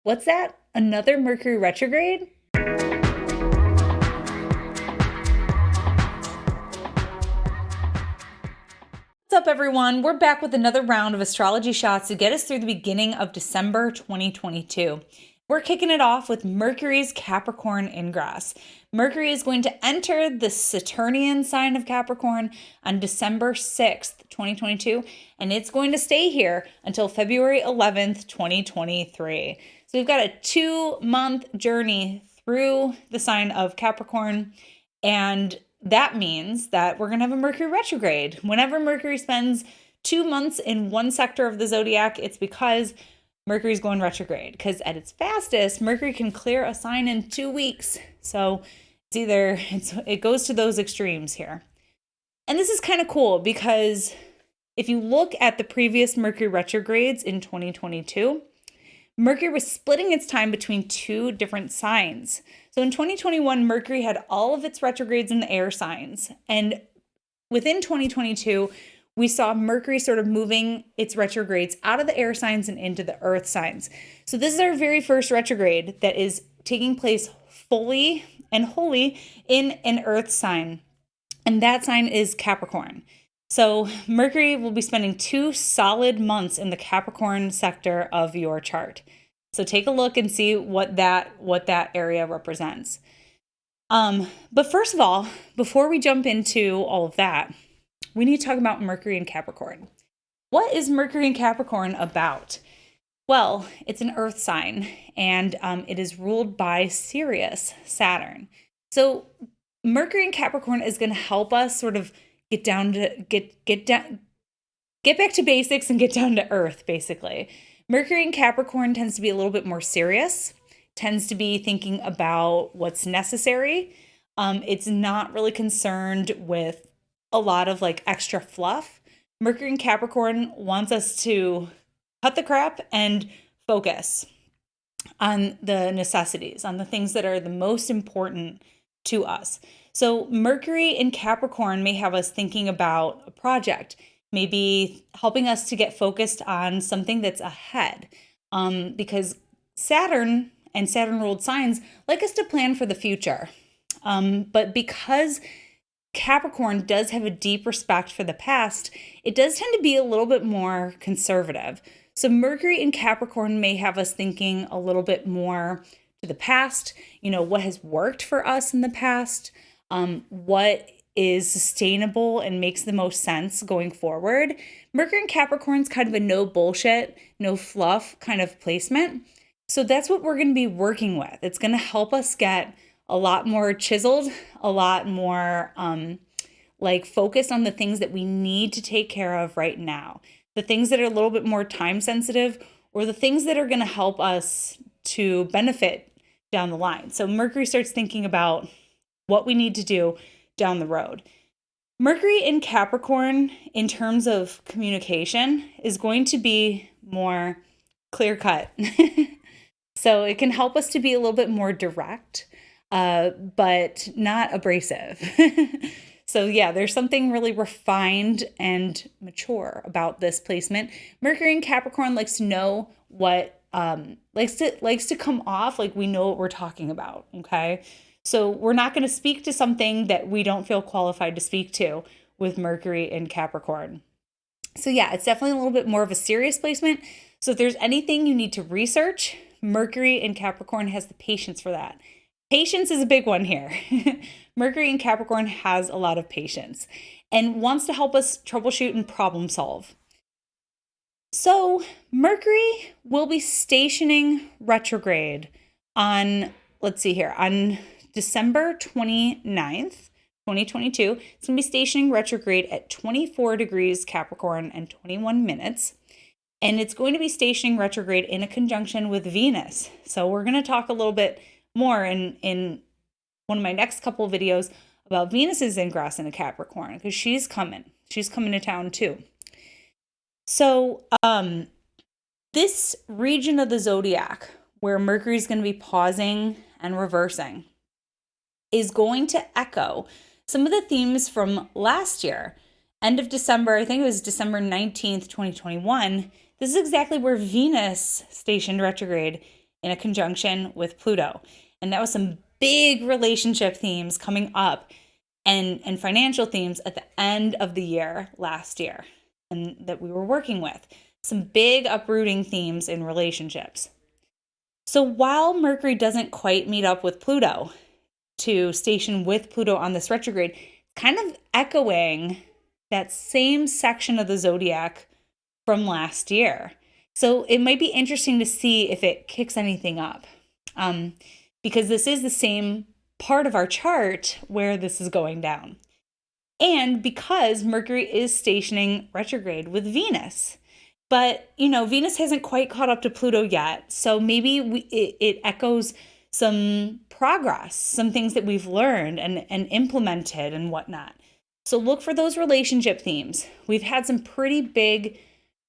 What's that? Another Mercury retrograde? What's up, everyone? We're back with another round of astrology shots to get us through the beginning of December 2022. We're kicking it off with Mercury's Capricorn ingress. Mercury is going to enter the Saturnian sign of Capricorn on December 6th, 2022, and it's going to stay here until February 11th, 2023. So we've got a 2-month journey through the sign of Capricorn, and that means that we're going to have a Mercury retrograde. Whenever Mercury spends 2 months in one sector of the zodiac, it's because Mercury's going retrograde. Because at its fastest, Mercury can clear a sign in 2 weeks. So it goes to those extremes here. And this is kind of cool because if you look at the previous Mercury retrogrades in 2022, Mercury was splitting its time between 2 different signs. So in 2021, Mercury had all of its retrogrades in the air signs. And within 2022, we saw Mercury sort of moving its retrogrades out of the air signs and into the earth signs. So this is our very first retrograde that is taking place fully and wholly in an earth sign. And that sign is Capricorn. So Mercury will be spending 2 solid months in the Capricorn sector of your chart. So take a look and see what that area represents. But first of all, before we jump into all of that, we need to talk about Mercury and Capricorn. What is Mercury and Capricorn about? Well, it's an earth sign, and it is ruled by Sirius, Saturn. So Mercury and Capricorn is going to help us sort of get back to basics and get down to earth, basically. Mercury in Capricorn tends to be a little bit more serious, tends to be thinking about what's necessary. It's not really concerned with a lot of like extra fluff. Mercury in Capricorn wants us to cut the crap and focus on the necessities, on the things that are the most important to us. So Mercury in Capricorn may have us thinking about a project, maybe helping us to get focused on something that's ahead. Because Saturn and Saturn-ruled signs like us to plan for the future. But because Capricorn does have a deep respect for the past, it does tend to be a little bit more conservative. So Mercury in Capricorn may have us thinking a little bit more to the past, what has worked for us in the past, what is sustainable and makes the most sense going forward. Mercury in Capricorn is kind of a no bullshit, no fluff kind of placement. So that's what we're going to be working with. It's going to help us get a lot more chiseled, a lot more focused on the things that we need to take care of right now. The things that are a little bit more time sensitive, or the things that are going to help us to benefit down the line. So Mercury starts thinking about what we need to do down the road. Mercury in Capricorn, in terms of communication, is going to be more clear cut. So it can help us to be a little bit more direct, but not abrasive. So yeah, there's something really refined and mature about this placement. Mercury in Capricorn likes to know what, likes to come off like we know what we're talking about, okay? So we're not going to speak to something that we don't feel qualified to speak to with Mercury in Capricorn. So yeah, it's definitely a little bit more of a serious placement. So if there's anything you need to research, Mercury in Capricorn has the patience for that. Patience is a big one here. Mercury in Capricorn has a lot of patience and wants to help us troubleshoot and problem solve. So Mercury will be stationing retrograde on December 29th, 2022. It's going to be stationing retrograde at 24 degrees Capricorn and 21 minutes. And it's going to be stationing retrograde in a conjunction with Venus. So we're going to talk a little bit more in one of my next couple of videos about Venus's ingress into Capricorn, because she's coming to town too. So this region of the zodiac where Mercury is going to be pausing and reversing is going to echo some of the themes from last year. End of December, I think it was December 19th, 2021. This is exactly where Venus stationed retrograde in a conjunction with Pluto. And that was some big relationship themes coming up and financial themes at the end of the year last year and that we were working with. Some big uprooting themes in relationships. So while Mercury doesn't quite meet up with Pluto to station with Pluto on this retrograde, kind of echoing that same section of the zodiac from last year. So it might be interesting to see if it kicks anything up, because this is the same part of our chart where this is going down. And because Mercury is stationing retrograde with Venus. But, Venus hasn't quite caught up to Pluto yet. So maybe it echoes some progress, some things that we've learned and implemented and whatnot. So look for those relationship themes. We've had some pretty big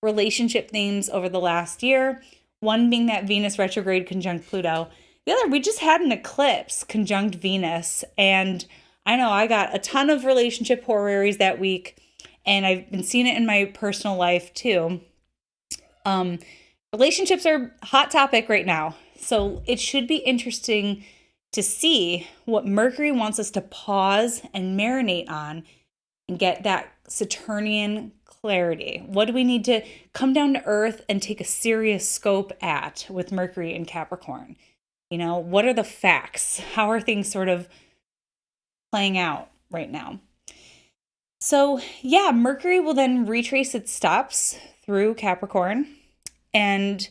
relationship themes over the last year. One being that Venus retrograde conjunct Pluto. The other, we just had an eclipse conjunct Venus. And I know I got a ton of relationship horrors that week. And I've been seeing it in my personal life too. Relationships are a hot topic right now. So it should be interesting to see what Mercury wants us to pause and marinate on and get that Saturnian clarity. What do we need to come down to earth and take a serious scope at with Mercury in Capricorn? What are the facts? How are things sort of playing out right now? So yeah, Mercury will then retrace its steps through Capricorn and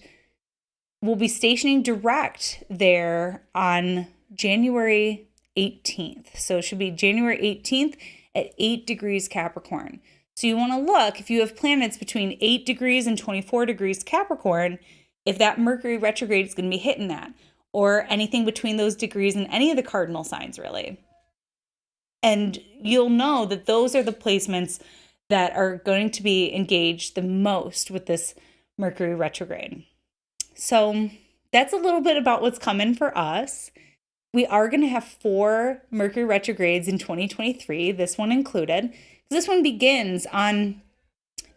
will be stationing direct there on January 18th. So it should be January 18th at 8 degrees Capricorn. So you want to look, if you have planets between 8 degrees and 24 degrees Capricorn, if that Mercury retrograde is going to be hitting that, or anything between those degrees in any of the cardinal signs, really. And you'll know that those are the placements that are going to be engaged the most with this Mercury retrograde. So that's a little bit about what's coming for us. We are going to have 4 Mercury retrogrades in 2023, this one included. This one begins on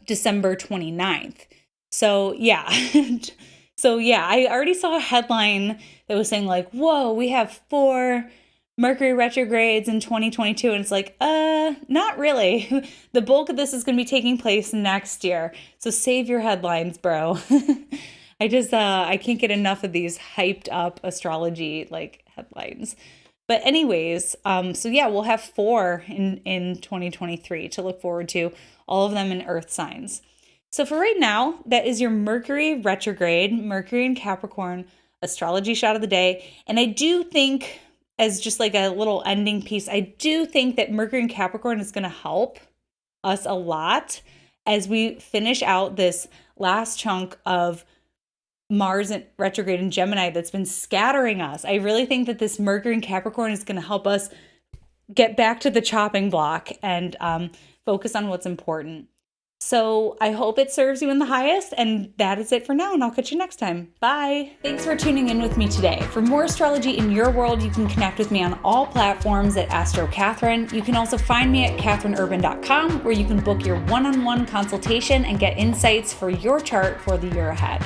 December 29th. So yeah. I already saw a headline that was saying like, whoa, we have 4 Mercury retrogrades in 2022. And it's like, not really. The bulk of this is going to be taking place next year. So save your headlines, bro. I can't get enough of these hyped up astrology like headlines. But anyways, we'll have 4 in 2023 to look forward to, all of them in earth signs. So for right now, that is your Mercury retrograde, Mercury in Capricorn astrology shot of the day. And I do think, as just like a little ending piece, I do think that Mercury in Capricorn is going to help us a lot as we finish out this last chunk of Mars in retrograde in Gemini that's been scattering us. I really think that this Mercury in Capricorn is going to help us get back to the chopping block and focus on what's important. So I hope it serves you in the highest, and that is it for now, and I'll catch you next time. Bye. Thanks for tuning in with me today. For more astrology in your world, you can connect with me on all platforms at Astro Catherine. You can also find me at catherineurban.com, where you can book your one-on-one consultation and get insights for your chart for the year ahead.